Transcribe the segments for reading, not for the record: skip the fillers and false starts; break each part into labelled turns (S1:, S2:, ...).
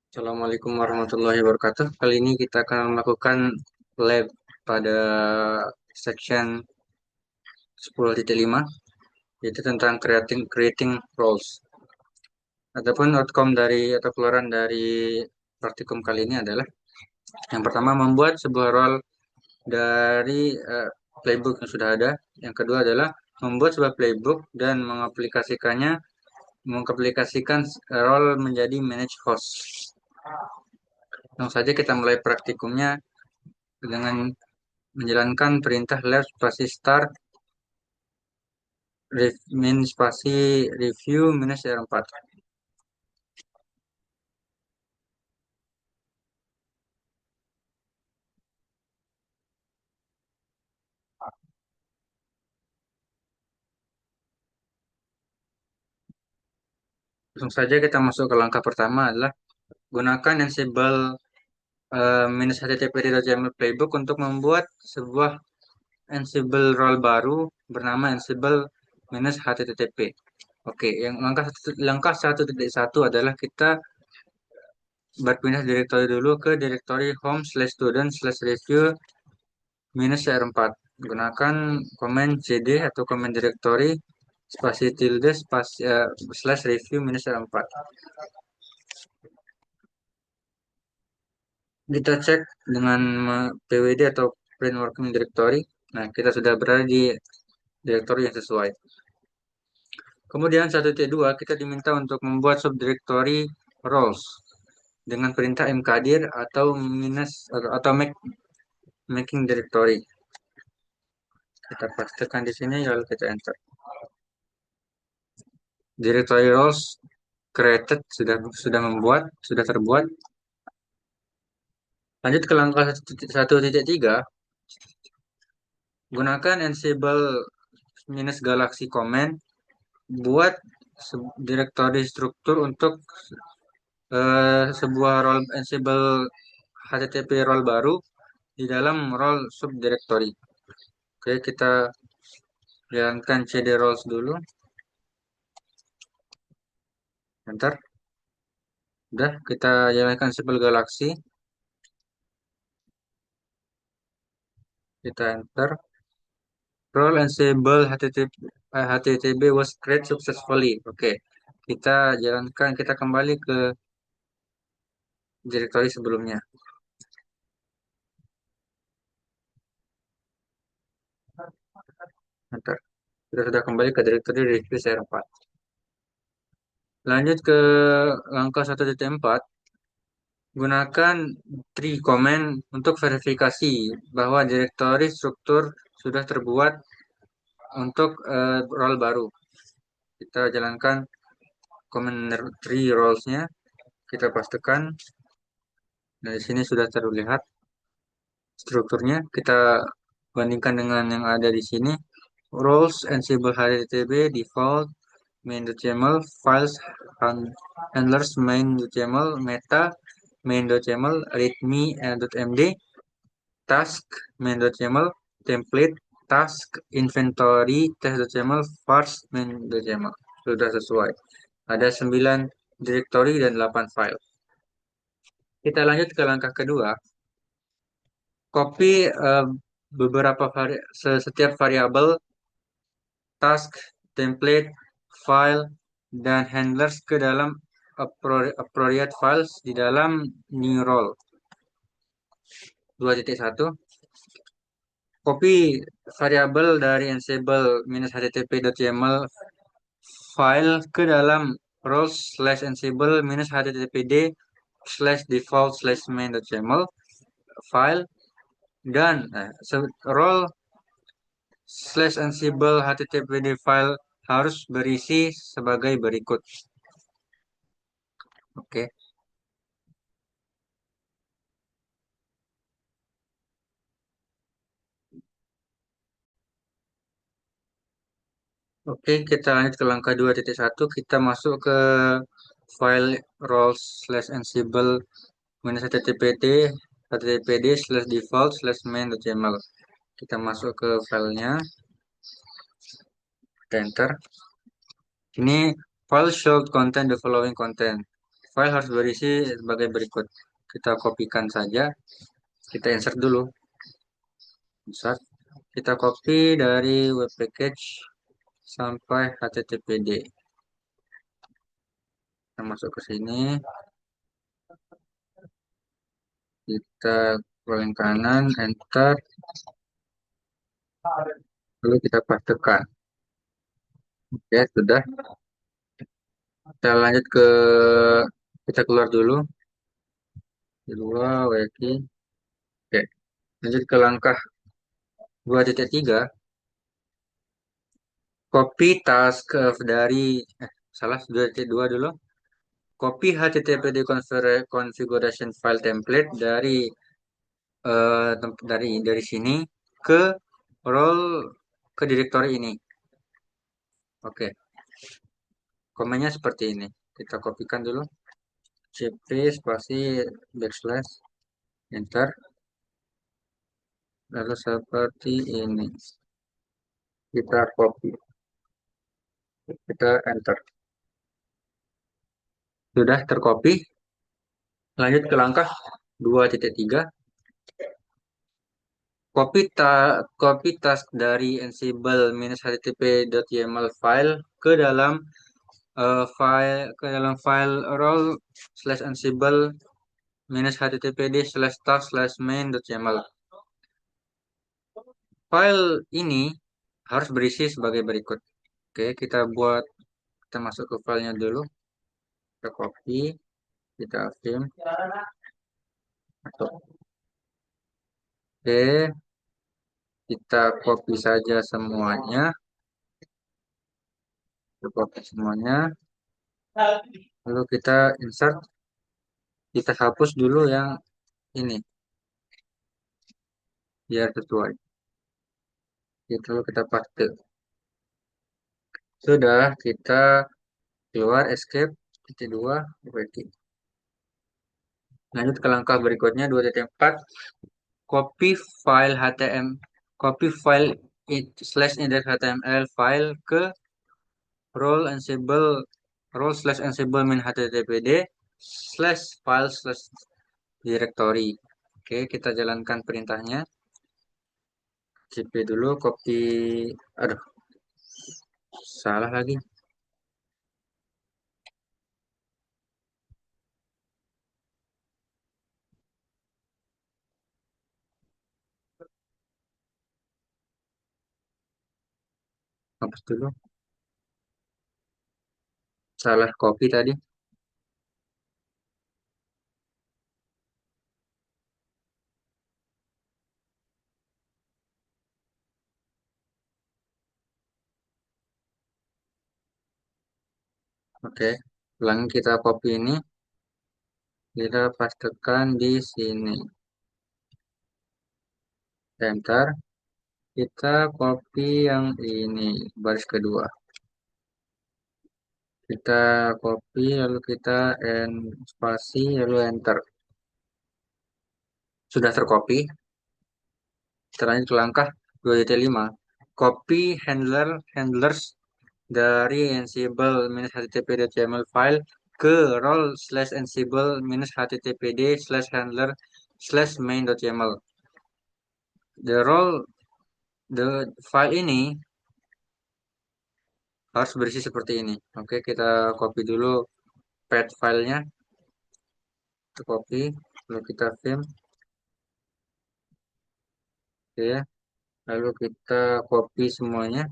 S1: Assalamualaikum warahmatullahi wabarakatuh. Kali ini kita akan melakukan lab pada section 10.5, yaitu tentang creating roles. Adapun outcome dari atau keluaran dari praktikum kali ini adalah yang pertama membuat sebuah role dari playbook yang sudah ada. Yang kedua adalah membuat sebuah playbook dan mengaplikasikan role menjadi manage host. Langsung saja kita mulai praktikumnya dengan menjalankan perintah lab spasi start min spasi review minus R4. Langsung saja kita masuk ke langkah pertama adalah gunakan Ansible minus http://yml playbook untuk membuat sebuah Ansible role baru bernama Ansible minus http. Oke, yang langkah 1.1 adalah kita berpindah direktori dulu ke direktori home/student/review minus R4. Gunakan komen cd atau komen directory spasi tilde slash review minus R4. Kita cek dengan pwd atau print working directory. Nah, kita sudah berada di directory yang sesuai. Kemudian 1.2 kita diminta untuk membuat subdirectory roles dengan perintah mkdir atau minus atau making directory. Kita pastikan di sini lalu kita enter. Directory roles created sudah terbuat. Lanjut ke langkah 1.3, gunakan Ansible minus Galaxy command buat directory struktur untuk sebuah role Ansible HTTP role baru di dalam role subdirectory. Oke, kita jalankan cd roles dulu. Enter. Udah, kita jalankan Ansible Galaxy. Kita enter. Role Ansible HTTP was created successfully. Oke, kita kembali ke directory sebelumnya. Enter. Kita sudah kembali ke directory review CR4. Lanjut ke langkah 1.4. Gunakan tree command untuk verifikasi bahwa directory struktur sudah terbuat untuk role baru. Kita jalankan command tree roles-nya. Kita pastikan. Dari sini sudah terlihat strukturnya. Kita bandingkan dengan yang ada di sini. Roles Ansible HTTP default main.yml files handlers main.yml meta main.yml readme.md task main.yml template task inventory test.yml parse main.yml. Sudah sesuai. Ada 9 directory dan 8 file. Kita lanjut ke langkah kedua. Copy beberapa setiap variabel task, template, file, dan handlers ke dalam appropriate files di dalam new role. 2.1 copy variabel dari ansible-http.yml file ke dalam roles/ansible-httpd/default/main.yml file dan role/ansible httpd file harus berisi sebagai berikut. Oke. Oke, kita lanjut ke langkah 2.1. Kita masuk ke file roles/ansible httpd/default/main.yml. Kita masuk ke filenya, kita enter. Ini file should contain the following content. file harus berisi sebagai berikut. Kita kopikan saja, kita insert dulu. Insert. Kita copy dari web package sampai httpd. Kita masuk ke sini, kita paling kanan, enter, lalu kita pastekan. Oke, sudah. Kita lanjut ke, kita keluar dulu. Kedua, wiki. Oke, lanjut ke langkah 2.3. Copy task dari, salah, 2.2 dulu. Copy HTTPD configuration file template dari sini ke role ke directory ini. Oke, komennya seperti ini. Kita kopikan dulu. cp spasi backslash enter. Lalu seperti ini. Kita copy. Kita enter. Sudah tercopy. Lanjut ke langkah 2.3. Copy task dari ansible-http.yml file ke dalam file role slash ansible httpd slash task slash main.yml. File ini harus berisi sebagai berikut. Oke, kita masuk ke filenya dulu. Kita copy, kita film, masuk. Oke, kita copy saja semuanya. Kita copy semuanya. Lalu kita insert. Kita hapus dulu yang ini biar sesuai. Lalu kita paste. Sudah, kita keluar escape titik 2 berarti. Lanjut ke langkah berikutnya 2.4. Copy file html copy file slash index.html file ke role slash ansible min httpd slash file slash directory. Oke, kita jalankan perintahnya. cp dulu, copy, aduh, salah lagi. Hapus dulu. Salah copy tadi. Oke, ulangi, kita copy ini. Kita pastekan di sini. Enter. Kita copy yang ini, baris kedua. Kita copy, lalu kita spasi, lalu enter. Sudah tercopy. Kita lanjut ke langkah 2.5. Copy handlers dari ansible-http.yml file ke role slash ansible-httpd slash handler slash main.yml. The file ini harus berisi seperti ini. Oke, kita copy dulu path filenya. Kita copy, lalu kita film. Oke, lalu kita copy semuanya.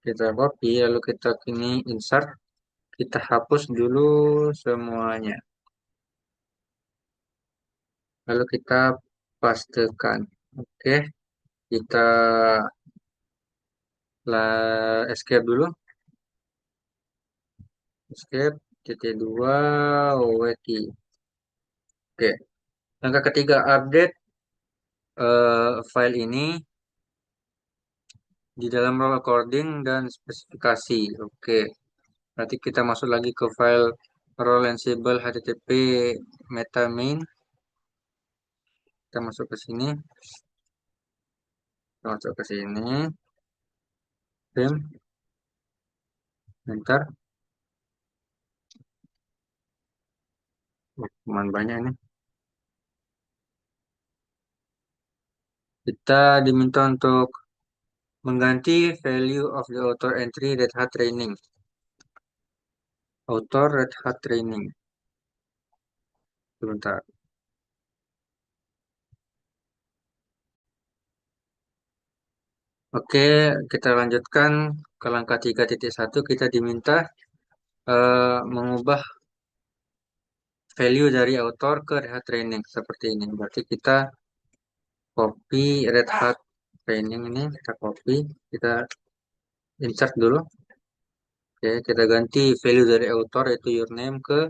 S1: Kita copy, lalu kita ini insert. Kita hapus dulu semuanya. Lalu kita pastekan. Oke, kita escape dulu. Escape, titik 2, wiki. Oke, langkah ketiga, update file ini di dalam role recording dan spesifikasi. Oke, berarti kita masuk lagi ke file role ansible http meta main. Kita masuk ke sini. Kita masuk ke sini. Enter. Cuman banyak nih. Kita diminta untuk mengganti value of the author entry Red Hat training. Author Red Hat training. Sebentar. Oke, kita lanjutkan ke langkah 3.1. Kita diminta mengubah value dari author ke Red Hat training seperti ini. Berarti kita copy Red Hat training ini, kita copy, kita insert dulu. Oke, kita ganti value dari author yaitu your name ke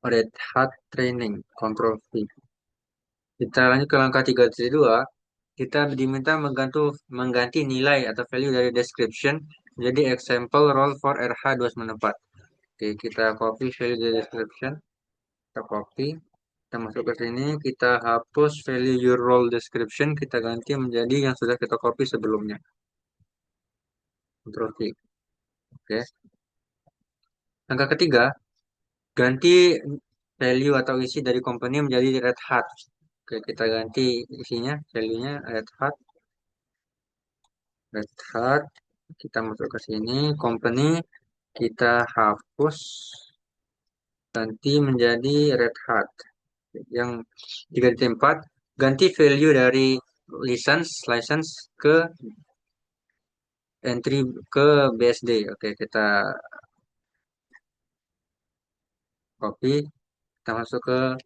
S1: Red Hat training. Ctrl V. Kita lanjut ke langkah 3.2. Kita diminta mengganti nilai atau value dari description menjadi example role for RH294. Oke, kita copy value dari description. Kita copy. Kita masuk ke sini. Kita hapus value your role description. Kita ganti menjadi yang sudah kita copy sebelumnya. Ctrl V. Oke. Langkah ketiga, ganti value atau isi dari company menjadi Red Hat. Oke, kita ganti isinya, value-nya Red Hat. Red Hat. Kita masuk ke sini, company. Kita hapus, ganti menjadi Red Hat. Yang 3.4, ganti value dari license ke entry ke BSD. Oke, kita copy, kita masuk ke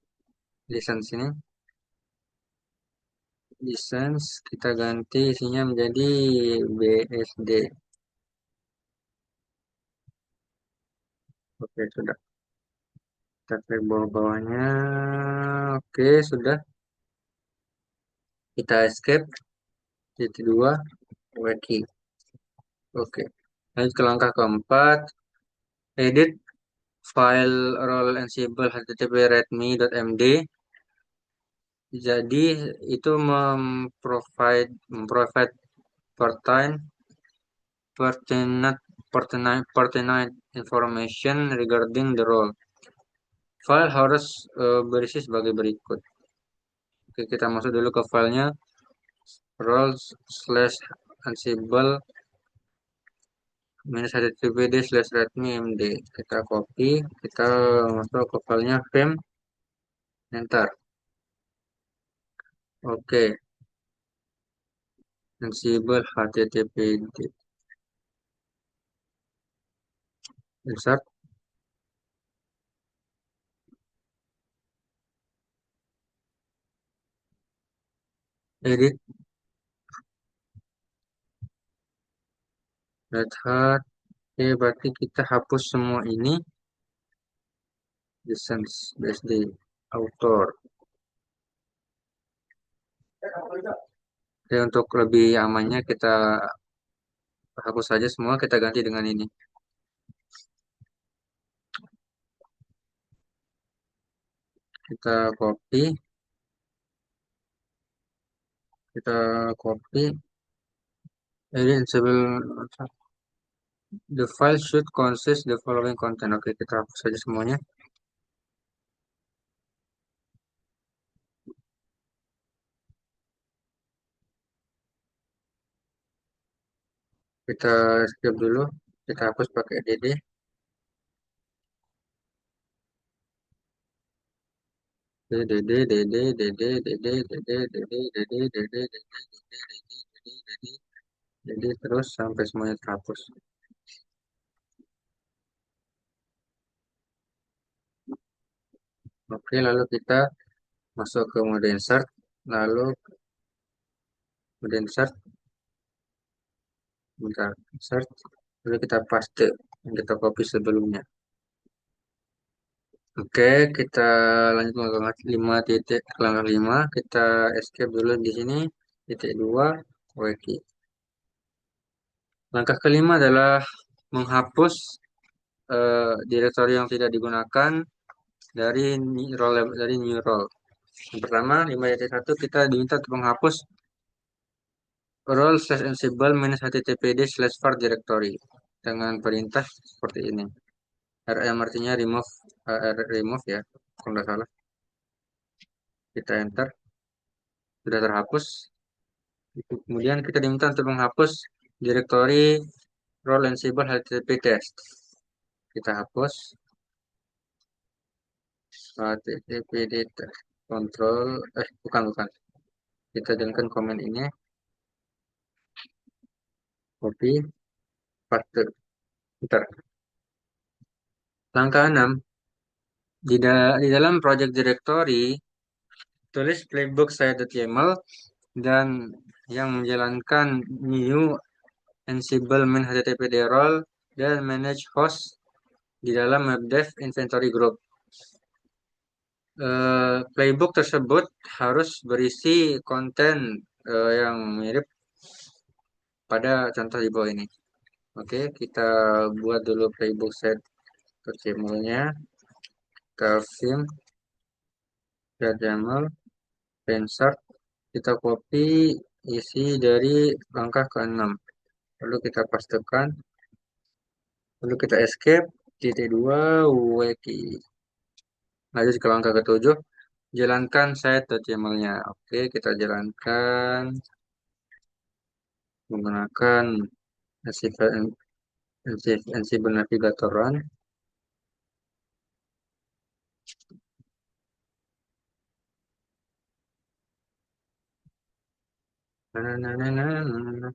S1: license ini. License kita ganti isinya menjadi BSD. Oke, sudah. Kita klik bawah-bawahnya. Oke, sudah. Kita escape. Titik 2. Wiki. Oke. Lanjut ke langkah keempat. Edit file role ansible http readme.md. Jadi itu memprovide pertinent information regarding the role. File harus berisi sebagai berikut. Oke, kita masuk dulu ke filenya role/ansible -httpd/readme.md. Kita copy, kita masuk ke filenya file, enter. Oke, ansible httpd. Insert. Edit. Red Hat. Oke, berarti kita hapus semua ini. License BSD author. Oke, untuk lebih amannya kita hapus saja semua, kita ganti dengan ini. Kita copy, kita copy. Edit the file should consist the following content. Oke, kita hapus saja semuanya. Kita skip dulu, kita hapus pakai dd. Jadi terus sampai semuanya terhapus. Oke, lalu kita masuk ke mode insert, lalu mode insert, bentar, insert, lalu kita paste yang kita copy sebelumnya. Oke, kita lanjut ke langkah 5 titik ke langkah 5, kita escape dulu di sini, titik 2, wiki. Langkah kelima adalah menghapus direktori yang tidak digunakan dari new role. Yang pertama, 5.1 kita diminta untuk menghapus role/ansible -httpd/var directory dengan perintah seperti ini. RM artinya remove, remove ya, kalau nggak salah. Kita enter, sudah terhapus. Kemudian kita diminta untuk menghapus direktori role Ansible HTTP test. Kita hapus HTTP data control, bukan. Kita jalankan komen ini, copy, paste. Ntar. Langkah 6, di dalam project directory, tulis playbook saya.yml dan yang menjalankan new Ansible main HTTPD role dan manage host di dalam webdev inventory group. Playbook tersebut harus berisi konten yang mirip pada contoh di bawah ini. Oke, kita buat dulu playbook set.yml-nya. Kita vim .yml insert, kita copy isi dari langkah ke-6, lalu kita pastekan, lalu kita escape, titik 2 wiki. Lanjut ke langkah ke-7, jalankan site.yml-nya. Oke, kita jalankan menggunakan Ansible Navigator Run. Nah, nah, nah, nah, nah, nah.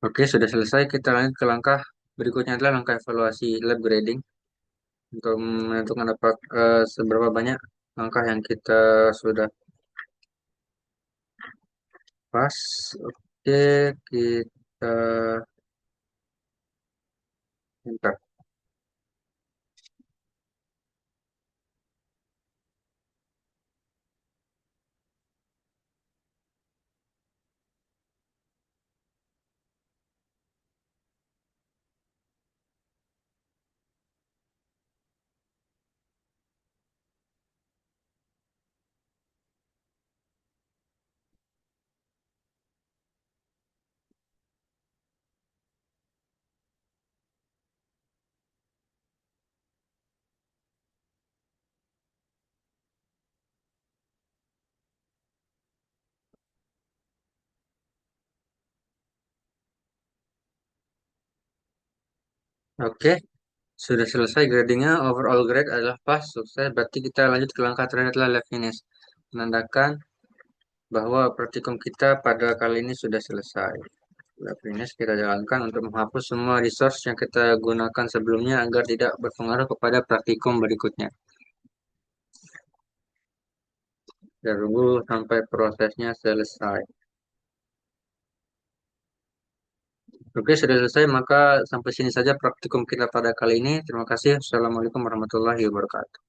S1: Oke, sudah selesai. Kita lanjut ke langkah berikutnya adalah langkah evaluasi lab grading untuk menentukan seberapa banyak langkah yang kita sudah pas. Oke, kita enter. Oke, sudah selesai gradingnya. Overall grade adalah pas, sukses. Berarti kita lanjut ke langkah terakhir adalah lab finish. Menandakan bahwa praktikum kita pada kali ini sudah selesai. Lab finish kita jalankan untuk menghapus semua resource yang kita gunakan sebelumnya agar tidak berpengaruh kepada praktikum berikutnya. Dan tunggu sampai prosesnya selesai. Oke, sudah selesai. Maka sampai sini saja praktikum kita pada kali ini. Terima kasih. Assalamualaikum warahmatullahi wabarakatuh.